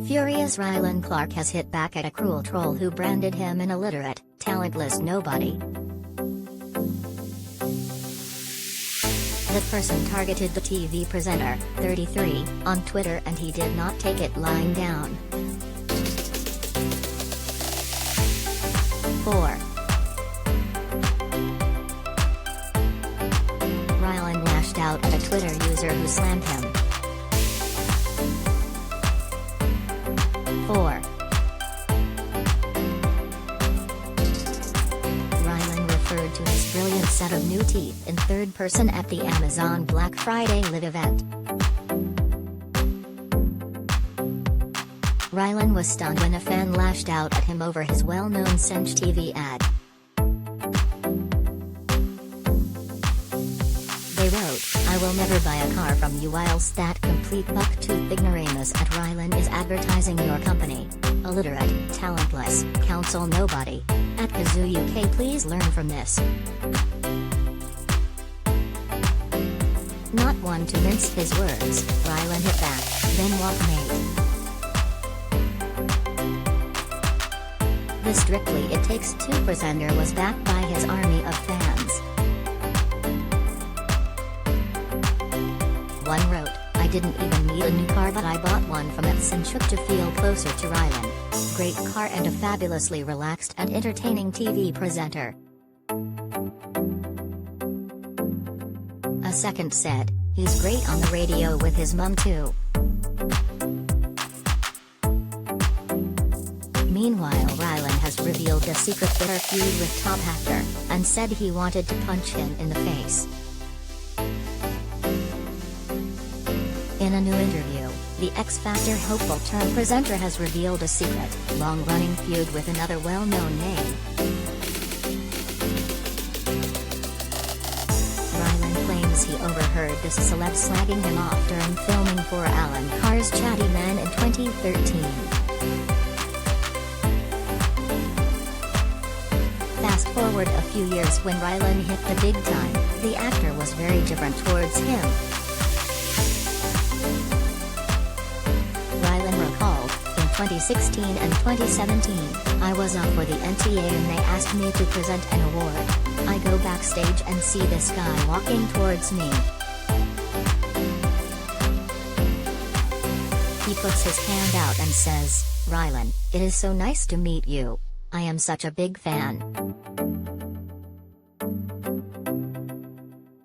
Furious Rylan Clark has hit back at a cruel troll who branded him an illiterate, talentless nobody. The person targeted the TV presenter, 33, on Twitter, and he did not take it lying down. 4. Rylan lashed out at a Twitter user who slammed him. 4. Rylan referred to his brilliant set of new teeth in third person at the Amazon Black Friday live event. Rylan was stunned when a fan lashed out at him over his well-known Cinch TV ad. They wrote, "I will never buy a car from you whilst that complete buck-tooth ignoramus at Rylan is advertising your company. Illiterate, talentless, counsel nobody. At Kazoo UK, please learn from this." Not one to mince his words, Rylan hit back, then walked mate. The Strictly It Takes Two presenter was backed by his army of fans. One wrote, "I didn't even need a new car, but I bought one from Cinch to feel closer to Rylan. Great car and a fabulously relaxed and entertaining TV presenter." A second said, "He's great on the radio with his mum too." Meanwhile, Rylan has revealed a secret bitter feud with top actor, and said he wanted to punch him in the face. In a new interview, the X Factor hopeful turned presenter has revealed a secret, long-running feud with another well-known name. Rylan claims he overheard this celeb slagging him off during filming for Alan Carr's Chatty Man in 2013. Fast forward a few years when Rylan hit the big time, the actor was very different towards him. Rylan recalled, "In 2016 and 2017, I was up for the NTA and they asked me to present an award. I go backstage and see this guy walking towards me. He puts his hand out and says, 'Rylan, it is so nice to meet you. I am such a big fan.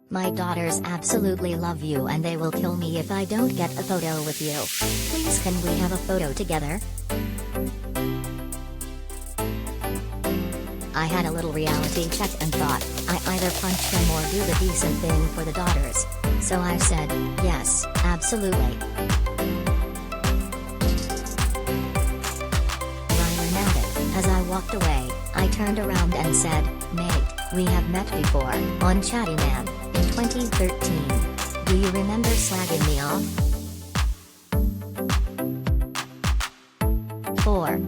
My daughters absolutely love you and they will kill me if I don't get a photo with you. Please can we have a photo together?' I had a little reality check and thought, I either punch him or do the decent thing for the daughters. So I said, yes, absolutely." Rylan added, "As I walked away, I turned around and said, 'Mate, we have met before, on Chatty Man, in 2013. Do you remember slagging me off?'" 4.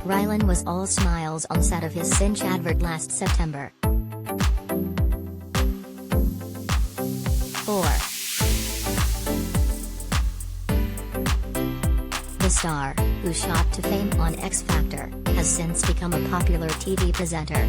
Rylan was all smiles on set of his Cinch advert last September. 4. The star, who shot to fame on X Factor, has since become a popular TV presenter.